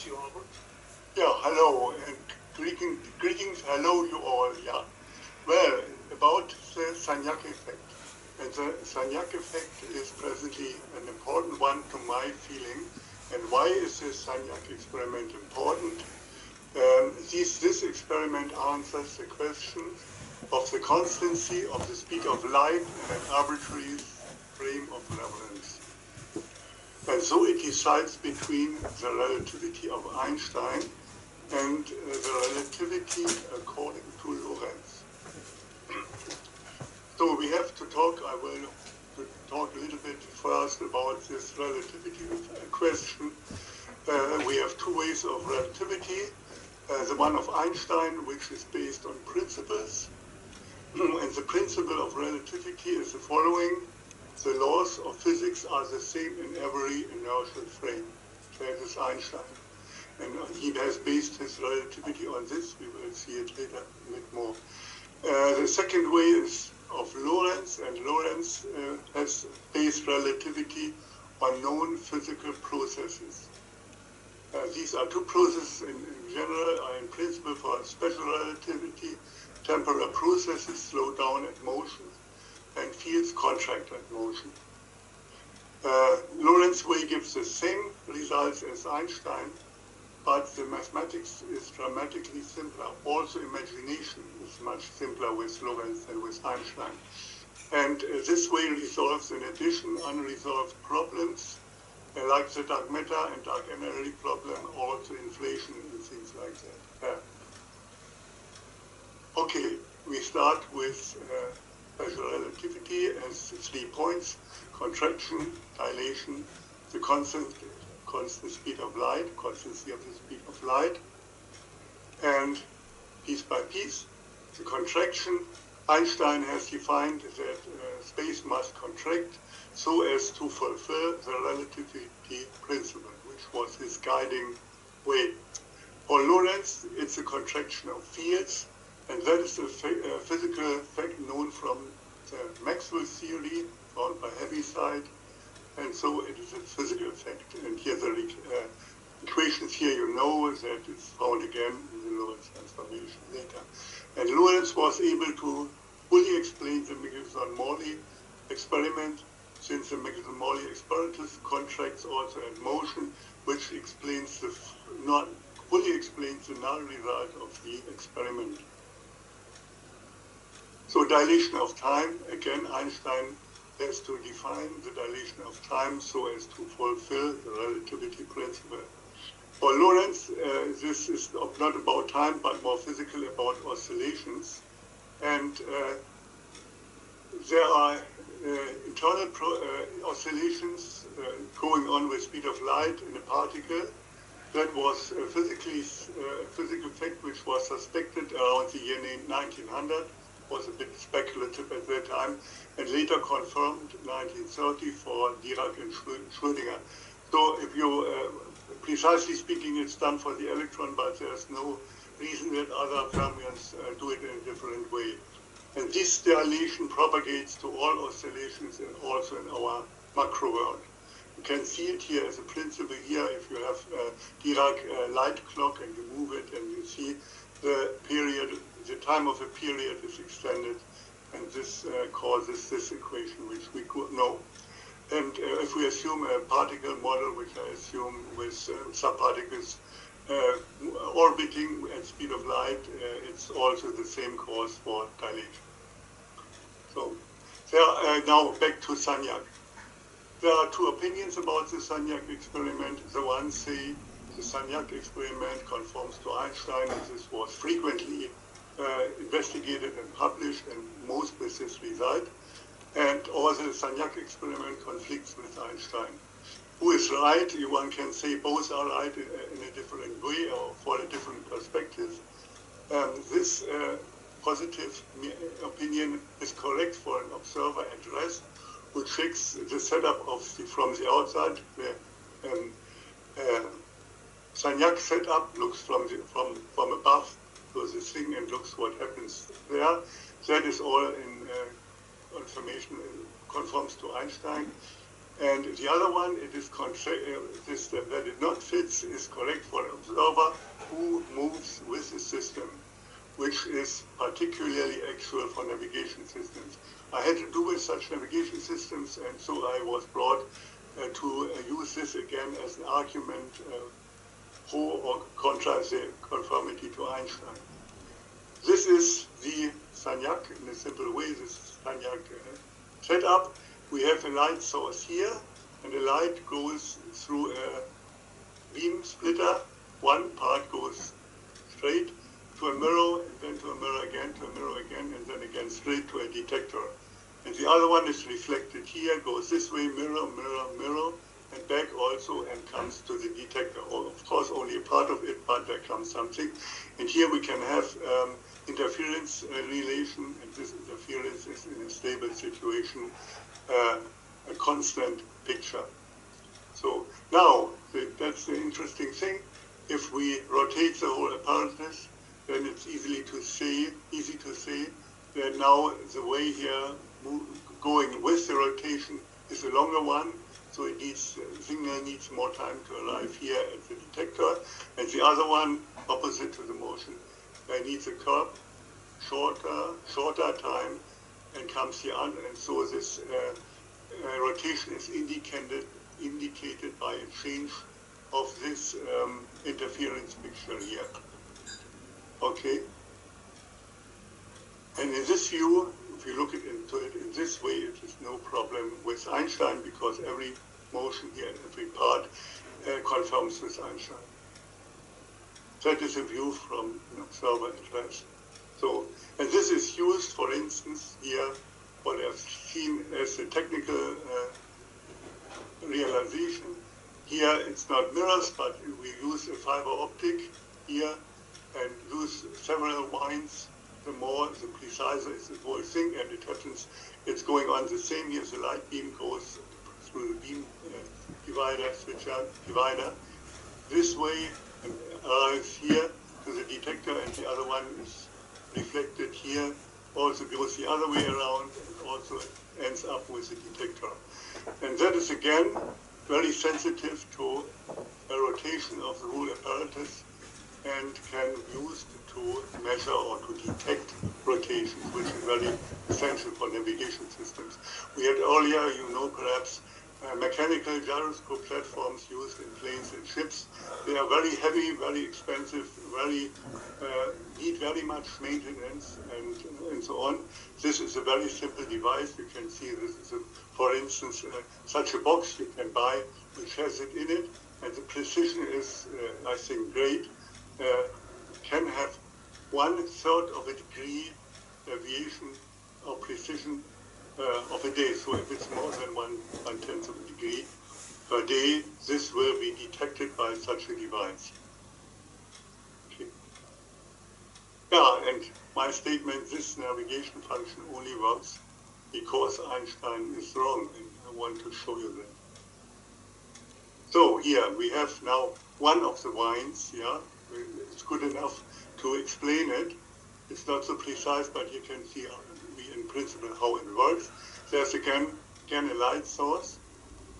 to you, Albert. Yeah, hello, and greetings, hello you all, yeah. Well, about the Sagnac effect. And the Sagnac effect is presently an important one to my feeling. And why is this Sagnac experiment important? This experiment answers the question of the constancy of the speed of light in an arbitrary frame of reference. And so it decides between the relativity of Einstein and the relativity according to Lorentz. So we have to talk, I will talk a little bit first about this relativity question. We have two ways of relativity. The one of Einstein, which is based on principles. And the principle of relativity is the following. The laws of physics are the same in every inertial frame. That is Einstein. And he has based his relativity on this. We will see it later a bit more. The second way is of Lorentz, and Lorentz has based relativity on known physical processes. These are two processes in general, in principle for special relativity. Temporal processes slow down at motion, and fields contract at motion. Lorentz way gives the same results as Einstein, but the mathematics is dramatically simpler. Also imagination is much simpler with Lorentz than with Einstein. And this way resolves in addition unresolved problems, like the dark matter and dark energy problem, also inflation and things like that. Okay, we start with special relativity as 3 points: contraction, dilation, the constant speed of light, constancy of the speed of light, and piece by piece, the contraction. Einstein has defined that space must contract so as to fulfill the relativity principle, which was his guiding way. For Lorentz, it's a contraction of fields, and that is a physical fact known from the Maxwell theory, found by Heaviside, and so it is a physical fact. And here the equations here, you know that it's found again in the Lorentz transformation later. And Lorentz was able to fully explain the Michelson-Morley experiment, since the Michelson-Morley experiment contracts also at motion, which explains fully explains the null result of the experiment. So dilation of time, again, Einstein has to define the dilation of time so as to fulfill the relativity principle. For Lorentz, this is not about time, but more physical, about oscillations. And there are internal oscillations going on with speed of light in a particle. That was a physical fact which was suspected around the year 1900. Was a bit speculative at that time, and later confirmed 1930 for Dirac and Schrödinger. So if you, precisely speaking, it's done for the electron, but there's no reason that other fermions do it in a different way. And this dilation propagates to all oscillations and also in our macro world. You can see it here as a principle here. If you have a Dirac light clock and you move it and you see the period, the time of a period is extended, and this causes this equation which we could know. And if we assume a particle model, which I assume with subparticles orbiting at speed of light, it's also the same cause for dilation. So there, now back to Sagnac. There are two opinions about the Sagnac experiment. The one say the Sagnac experiment conforms to Einstein, and this was frequently investigated and published, and most with this result. And also the Sagnac experiment conflicts with Einstein. Who is right? One can say both are right in a different way or for a different perspective. This positive opinion is correct for an observer at rest who checks the setup from the outside. The Sagnac setup looks from above to the thing and looks what happens there. That is all in confirmation, conforms to Einstein. And the other one, it is that it not fits is correct for an observer who moves with the system, which is particularly actual for navigation systems. I had to do with such navigation systems, and so I was brought to use this again as an argument pro or contra the conformity to Einstein. This is the Sagnac, in a simple way, this is Sagnac setup. We have a light source here, and the light goes through a beam splitter. One part goes straight to a mirror, and then to a mirror again, to a mirror again, and then again straight to a detector. And the other one is reflected here, goes this way, mirror, mirror, mirror, and back also, and comes to the detector. Of course, only a part of it, but there comes something. And here we can have interference relation, and this interference is in a stable situation, a constant picture. So now, that's the interesting thing. If we rotate the whole apparatus, then it's easy to say that now the way here going with the rotation is a longer one, so it needs, the signal needs more time to arrive here at the detector, and the other one, opposite to the motion, needs a curve, shorter time, and comes here on, and so this rotation is indicated by a change of this interference picture here. Okay? And in this view, if you look into it in this way, it is no problem with Einstein, because every motion here, every part conforms with Einstein. That is a view from an observer at rest. So, and this is used, for instance, here, what I've seen as a technical realization. Here it's not mirrors, but we use a fiber optic here and use several wines. The more, the preciser is the whole thing, and it happens, it's going on the same here. The light beam goes through the beam divider this way and arrives here to the detector, and the other one is reflected here, also goes the other way around, and also ends up with the detector. And that is again very sensitive to a rotation of the whole apparatus, and can be used to measure or to detect rotations, which is very essential for navigation systems. We had earlier, you know, perhaps mechanical gyroscope platforms used in planes and ships. They are very heavy, very expensive, need very much maintenance and so on. This is a very simple device. You can see this is, for instance, such a box you can buy which has it in it, and the precision is, I think, great. Can have 1/3 of a degree deviation of precision of a day. So if it's more than 1/10 of a degree per day, this will be detected by such a device. Okay. Yeah, and my statement, this navigation function only works because Einstein is wrong, and I want to show you that. So here we have now one of the wines, yeah. It's good enough to explain it. It's not so precise, but you can see in principle how it works. There's again a light source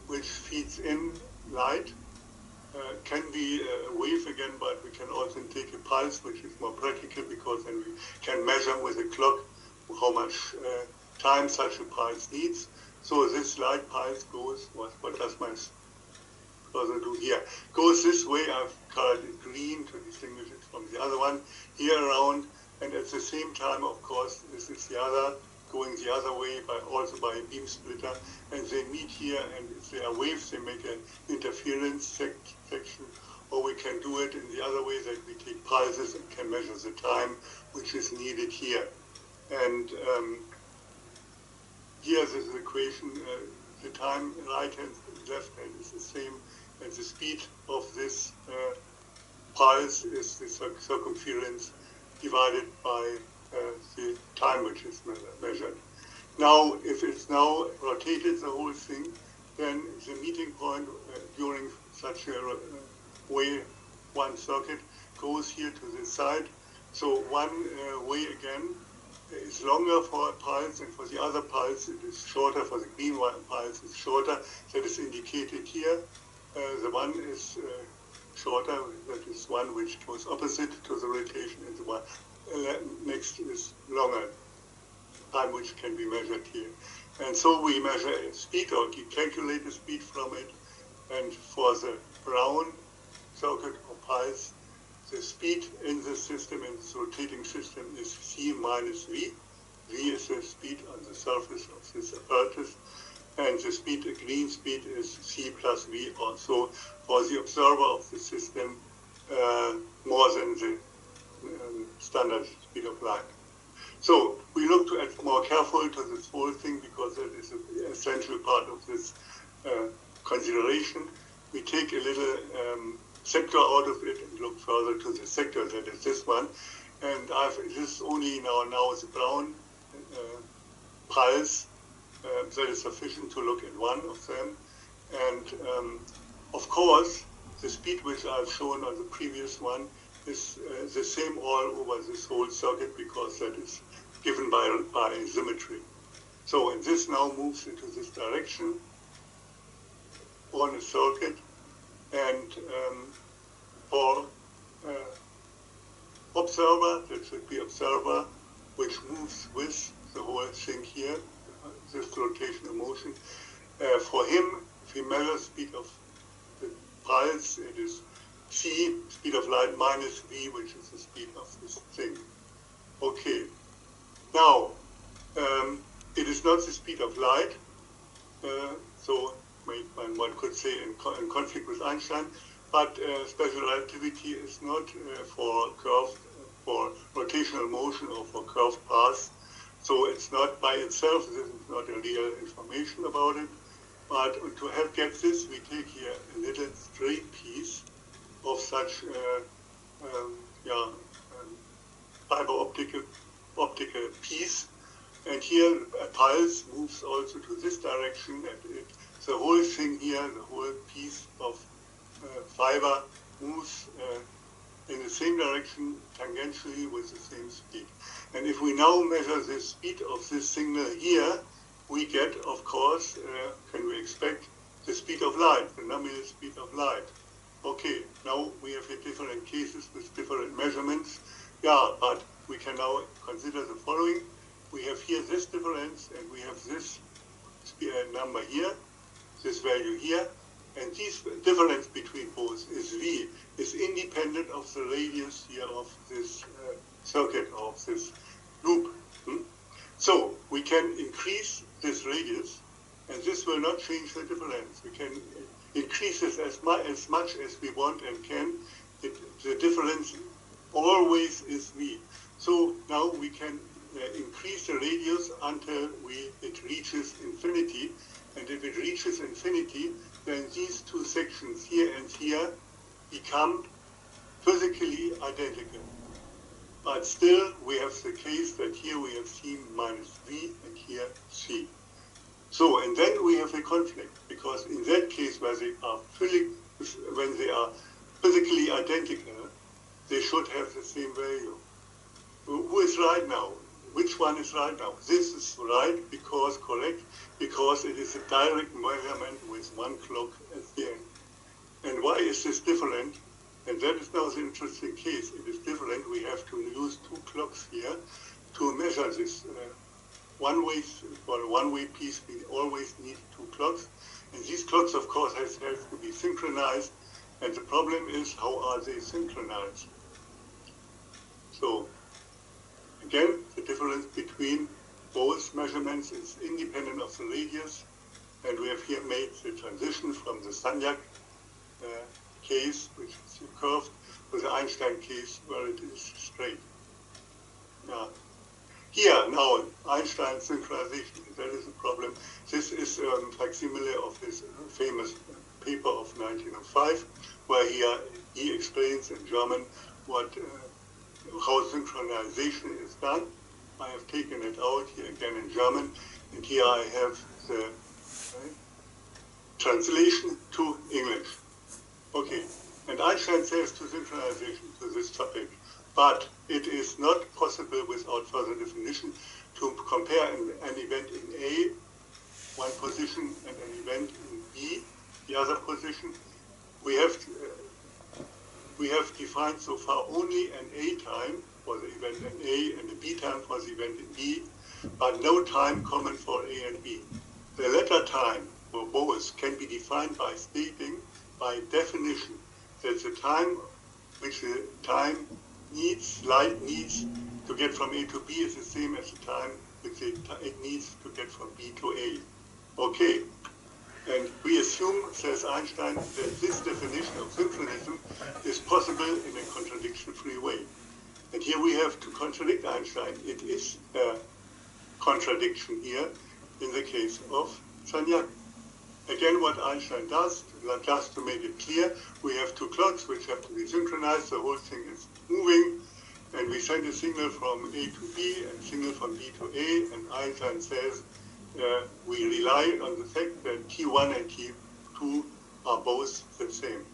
which feeds in light. Can be a wave again, but we can also take a pulse, which is more practical, because then we can measure with a clock how much time such a pulse needs. So this light pulse goes, what does my cursor do here? Goes this way. I've colored it green to distinguish it from the other one here around, and at the same time, of course, this is the other going the other way, also by a beam splitter, and they meet here, and if they are waves, they make an interference section, or we can do it in the other way, that we take pulses and can measure the time which is needed here. And here this is the equation, the time right hand and left hand is the same, and the speed of this pulse is the circumference divided by the time which is measured. Now, if it's now rotated the whole thing, then the meeting point during such a way, one circuit goes here to the side. So one way again, is longer for a pulse, and for the other pulse it is shorter. For the green pulse it's shorter. That is indicated here. The one is shorter, that is one which goes opposite to the rotation, and the one next is longer, time which can be measured here. And so we measure speed, or calculate the speed from it, and for the brown circuit or pulse, the speed in the system, in this rotating system, is c minus v. V is the speed on the surface of this apparatus, and the speed, the green speed, is c plus v, also for the observer of the system, more than the standard speed of light. So we look at more careful to this whole thing, because that is an essential part of this consideration. We take a little sector out of it and look further to the sector, that is this one. And this is only now the brown pulse. That is sufficient to look at one of them. And of course, the speed which I've shown on the previous one is the same all over this whole circuit, because that is given by symmetry. So, and this now moves into this direction on a circuit, and for observer, that should be observer, which moves with the whole thing here, this rotational motion. For him, if he measures speed of the pulse, it is c, speed of light, minus v, which is the speed of this thing. Okay. Now, it is not the speed of light, so one could say in conflict with Einstein, but special relativity is not for rotational motion or for curved paths. So it's not by itself, this is not a real information about it. But to get this, we take here a little straight piece of such fiber optical piece. And here a pulse moves also to this direction, and the whole thing here, the whole piece of fiber moves in the same direction tangentially with the same speed. And if we now measure the speed of this signal here, we get, of course, can we expect the speed of light, the nominal speed of light. Okay, now we have different cases with different measurements. Yeah, but we can now consider the following. We have here this difference, and we have this number here, this value here, and this difference between both is v, is independent of the radius here of this circuit, of this loop. So we can increase this radius, and this will not change the difference. We can increase this as much as we want and can. The difference always is v. So now we can increase the radius until it reaches infinity. And if it reaches infinity, then these two sections here and here become physically identical. But still, we have the case that here we have c minus v and here c. So, and then we have a conflict, because in that case where they are when they are physically identical, they should have the same value. Who is right now? Which one is right now? This is right, because correct, because it is a direct measurement with one clock at the end. And why is this different? And that is now the interesting case. It is different. We have to use two clocks here to measure this one-way. For a one-way piece, we always need two clocks. And these clocks, of course, have to be synchronized. And the problem is, how are they synchronized? So, again, the difference between both measurements is independent of the radius. And we have here made the transition from the Sagnac case, which is curved, to the Einstein case, where it is straight. Here, now, Einstein synchronization, that is a problem. This is a facsimile of his famous paper of 1905, where he explains in German how synchronization is done. I have taken it out here again in German, and here I have the translation to English. Okay, and Einstein says to synchronization, to this topic, but it is not possible without further definition to compare an event in A, one position, and an event in B, the other position. We have defined so far only an A time for the event in A and a B time for the event in B, but no time common for A and B. The latter time for both can be defined by stating, by definition, that the time which the light needs to get from A to B is the same as the time which it needs to get from B to A. Okay. And we assume, says Einstein, that this definition of synchronism is possible in a contradiction-free way. And here we have to contradict Einstein. It is a contradiction here in the case of Sagnac. Again, what Einstein does, just to make it clear, we have two clocks which have to be synchronized. The whole thing is moving, and we send a signal from A to B and a signal from B to A, and Einstein says we rely on the fact that T1 and T2 are both the same.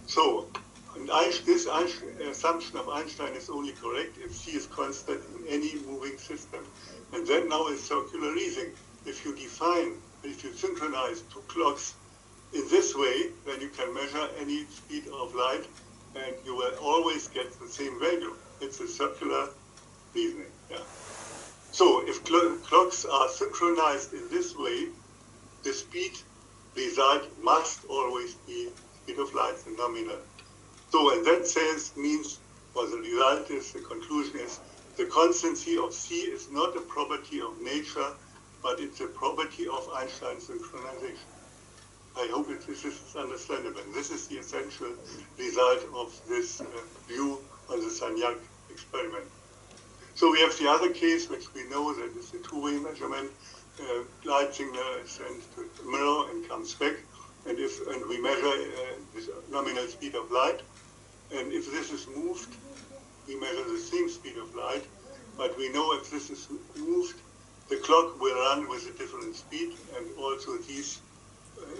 So, and this assumption of Einstein is only correct if C is constant in any moving system. And that now is circular reasoning. If you synchronize two clocks in this way, then you can measure any speed of light and you will always get the same value. It's a circular reasoning. Yeah. So if clocks are synchronized in this way, the speed result must always be speed of light, the nominal. So, and that means, or the result is, the conclusion is, the constancy of C is not a property of nature, but it's a property of Einstein's synchronization. I hope this is understandable. This is the essential result of this view on the Sagnac experiment. So we have the other case, which we know that is a two-way measurement. Light signal is sent to the mirror and comes back, and we measure this nominal speed of light. And if this is moved, we measure the same speed of light. But we know if this is moved, the clock will run with a different speed, and also these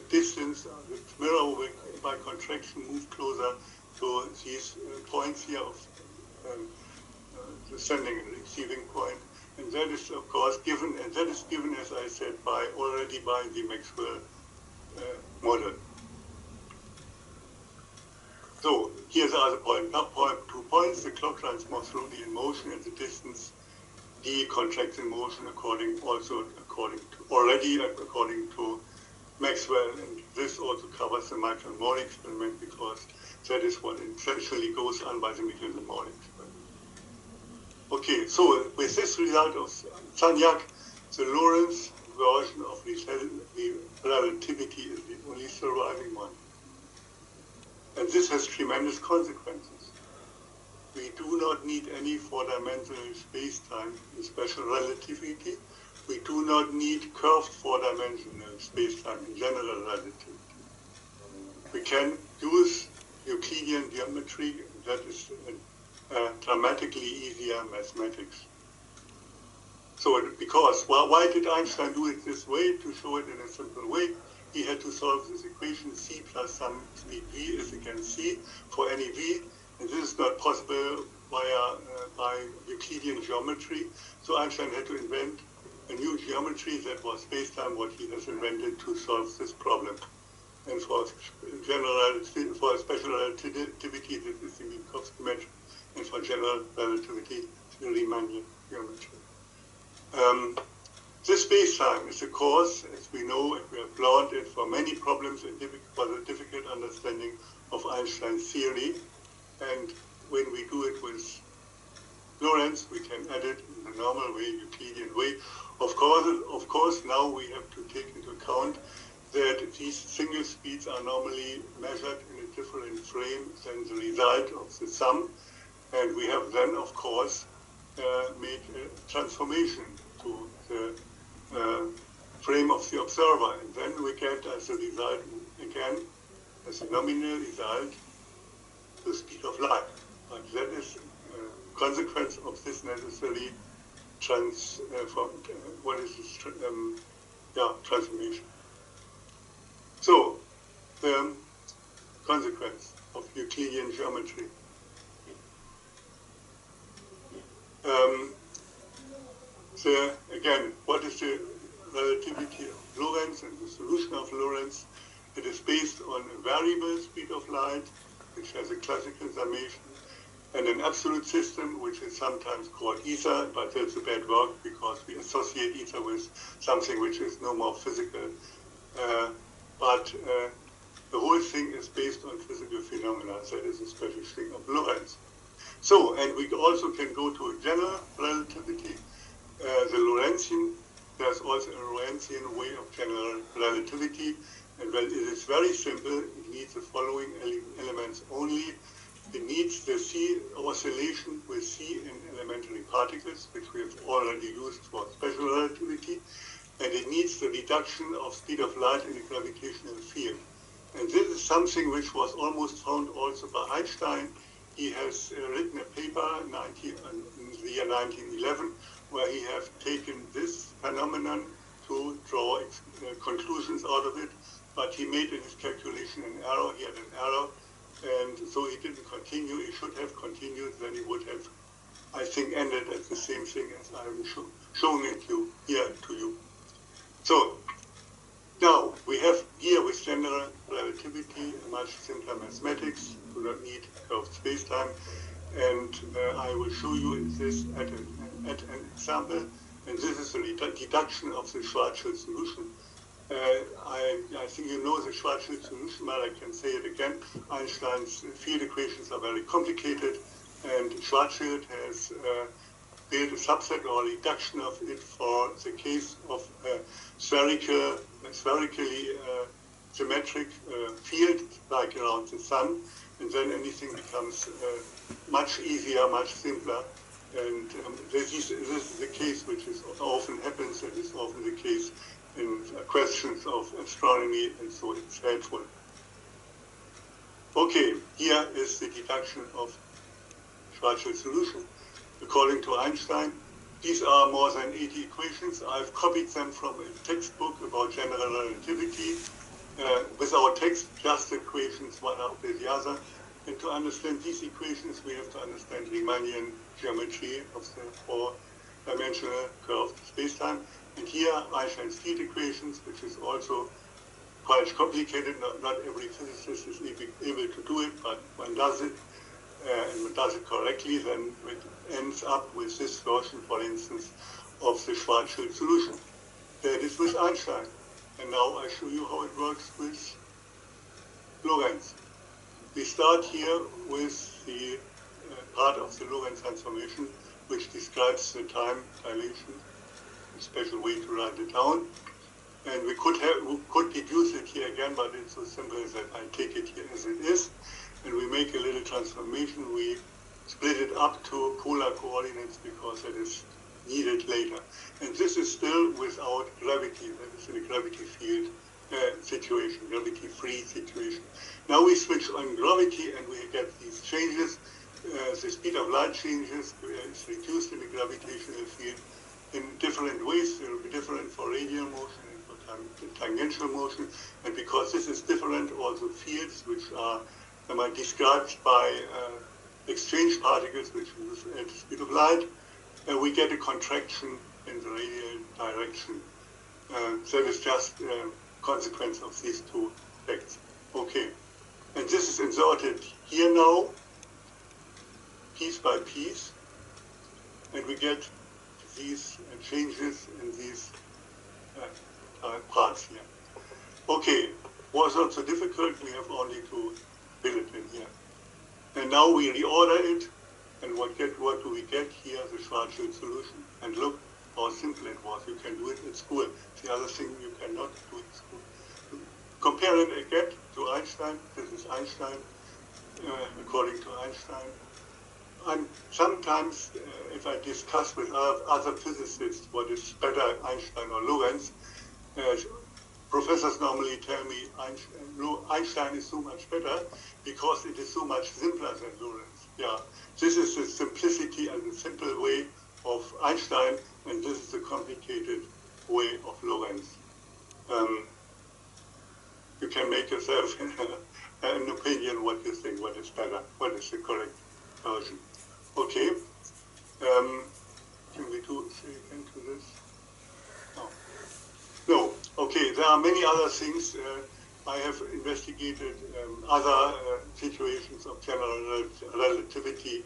distance, the mirror will, by contraction, move closer to these points here of the sending and receiving point, and that is of course given, and that is given, as I said, already by the Maxwell model. So here's the other point. Now, 2 points. The clock runs more slowly in motion, and the distance d contracts in motion according to Maxwell, and this also covers the Michael-Morley experiment because that is what essentially goes on by the Michael-Morley experiment. Okay, so with this result of Sagnac, the Lorentz version of the relativity is the only surviving one. And this has tremendous consequences. We do not need any four-dimensional space-time in special relativity. We do not need curved four-dimensional space-time in general relativity. We can use Euclidean geometry, that is dramatically easier mathematics. So because, why did Einstein do it this way? To show it in a simple way, he had to solve this equation C plus some speed v is against C for any v, and this is not possible by Euclidean geometry. So Einstein had to invent a new geometry that was space-time what he has invented to solve this problem. And for special relativity, this is the Minkowski metric, and for general relativity, the Riemannian geometry. This space-time is a cause, as we know, and we have learned it for many problems and for the difficult understanding of Einstein's theory. And when we do it with Lorentz, we can add it in the normal way, Euclidean way. Of course, now we have to take into account that these single speeds are normally measured in a different frame than the result of the sum. And we have then, of course, made a transformation to the frame of the observer. And then we get as a result, again, as a nominal result, the speed of light. But that is a consequence of this necessary transformation. So, the consequence of Euclidean geometry. Again, what is the relativity of Lorentz and the solution of Lorentz? It is based on a variable speed of light, which has a classical summation, and an absolute system, which is sometimes called ether, but that's a bad word because we associate ether with something which is no more physical. But the whole thing is based on physical phenomena. That is a special thing of Lorentz. So, and we also can go to a general relativity. The Lorentzian, there's also a Lorentzian way of general relativity. And well, it is very simple. It needs the following elements only. It needs the C oscillation with C in elementary particles, which we have already used for special relativity. And it needs the reduction of speed of light in the gravitational field. And this is something which was almost found also by Einstein. He has written a paper in the year 1911, where he has taken this phenomenon to draw conclusions out of it. But he made in his calculation an error. He had an error, and so he didn't continue. He should have continued, then he would have, I think, ended at the same thing as I have shown it here to you. So now we have here with general relativity a much simpler mathematics. Do not need curved spacetime, and I will show you this at an example. And this is a deduction of the Schwarzschild solution. I think you know the Schwarzschild solution, but I can say it again. Einstein's field equations are very complicated, and Schwarzschild has built a subset or reduction of it for the case of a spherically symmetric field like around the sun, and then anything becomes much easier, much simpler. And this is the case which is often happens, and is often the case in questions of astronomy, and so it's helpful. Okay, here is the deduction of Schwarzschild solution. According to Einstein, these are more than 80 equations. I've copied them from a textbook about general relativity. Without text, just equations one after the other. And to understand these equations, we have to understand Riemannian geometry of the four-dimensional curved spacetime. And here, Einstein's field equations, which is also quite complicated. Not every physicist is able to do it, but one does it, and one does it correctly, then it ends up with this version, for instance, of the Schwarzschild solution. That is with Einstein. And now I show you how it works with Lorentz. We start here with the part of the Lorentz transformation, which describes the time dilation. A special way to write it down, and we could deduce it here again, but it's so simple that I take it here as it is, and we make a little transformation. We split it up to polar coordinates because that is needed later, and this is still without gravity. That is in a gravity field situation, gravity-free situation. Now we switch on gravity, and we get these changes. The speed of light changes. It's reduced in the gravitational field in different ways. It will be different for radial motion and for tangential motion. And because this is different, also fields which are described by exchange particles which move at the speed of light, we get a contraction in the radial direction. That is just a consequence of these two effects. Okay, and this is inserted here now, piece by piece, and we get these changes in these parts here. Okay, was not so difficult. We have only to fill it in here. And now we reorder it, and what do we get here? The Schwarzschild solution. And look how simple it was. You can do it at school. The other thing you cannot do at school. Compare it again to Einstein. This is Einstein, according to Einstein. And sometimes, if I discuss with other physicists what is better, Einstein or Lorentz, professors normally tell me Einstein is so much better because it is so much simpler than Lorentz. Yeah, this is the simplicity and the simple way of Einstein, and this is the complicated way of Lorentz. You can make yourself an opinion what you think, what is better, what is the correct version. Okay, Can we say again to this? No. No. Okay, there are many other things. I have investigated other situations of general relativity,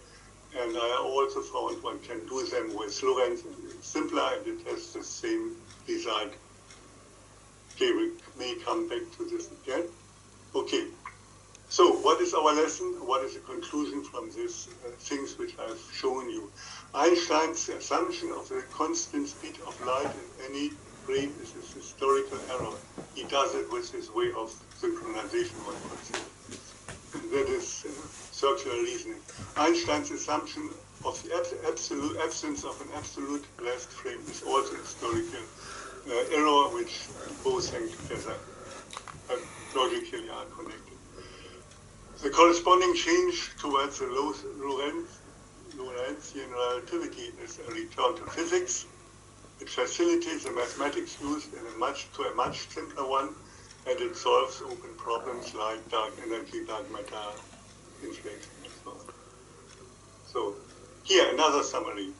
and I also found one can do them with Lorentz. It's simpler, and it has the same result. Okay, we may come back to this again. Okay, so what is our lesson? What is the conclusion from these things which I've shown you? Einstein's assumption of the constant speed of light in any frame is a historical error. He does it with his way of synchronization, one could say. And that is circular reasoning. Einstein's assumption of the absolute absence of an absolute blast frame is also historical error, which both hang together, logically are connected. The corresponding change towards the Lorentzian relativity is a return to physics, which facilitates the mathematics used in a much simpler one, and it solves open problems like dark energy, dark matter, inflation, and so on. So here another summary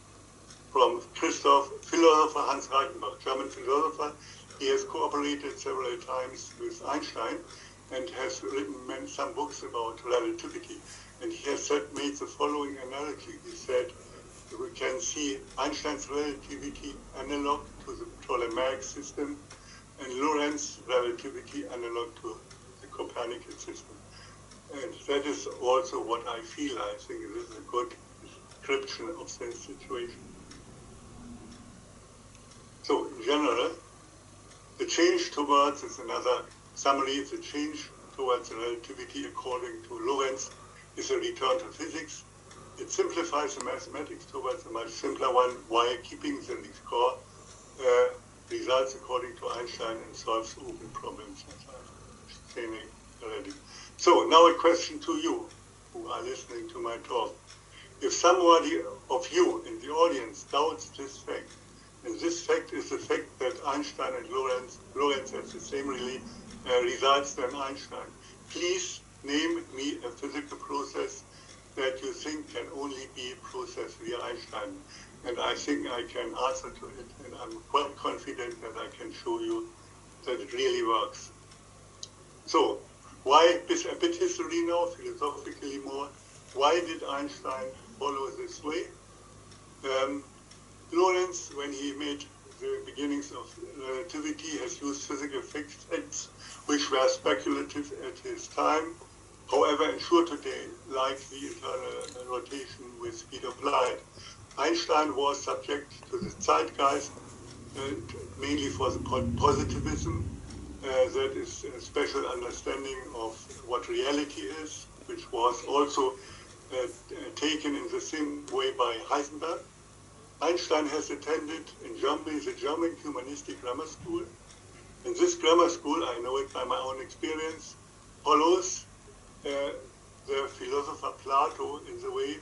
from Christoph, philosopher Hans Reichenbach, German philosopher. He has cooperated several times with Einstein and has written some books about relativity. And he has made the following analogy. He said, we can see Einstein's relativity analog to the Ptolemaic system and Lorentz relativity analog to the Copernican system. And that is also what I feel. I think it is a good description of the situation. So in general, the change towards is another summary. The change towards relativity according to Lorentz is a return to physics. It simplifies the mathematics towards a much simpler one while keeping the core results according to Einstein and solves open problems, as I was saying already. So now a question to you who are listening to my talk. If somebody of you in the audience doubts this fact, and this fact is the fact that Einstein and Lorentz have the same results than Einstein, please name me a physical process that you think can only be processed via Einstein. And I think I can answer to it, and I'm quite confident that I can show you that it really works. So, why, a bit history now, philosophically more, why did Einstein follow this way? Lorentz, when he made the beginnings of relativity, has used physical facts which were speculative at his time, however ensured today, like the internal rotation with speed of light. Einstein was subject to the zeitgeist, mainly for the positivism, that is a special understanding of what reality is, which was also taken in the same way by Heisenberg. Einstein has attended in Germany the German Humanistic Grammar School. In this grammar school, I know it by my own experience, follows the philosopher Plato in the way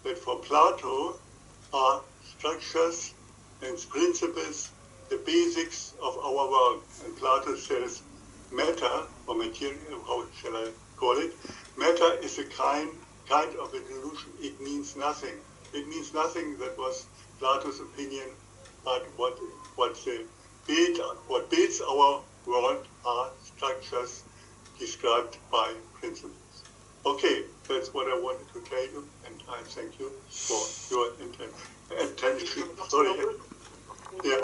that for Plato are structures and principles the basics of our world. And Plato says matter, or material, how shall I call it? Matter is a kind of a delusion. It means nothing. It means nothing. That was Plato's opinion, but what builds our world are structures described by principles. Okay, that's what I wanted to tell you, and I thank you for your attention. Sorry. Yeah.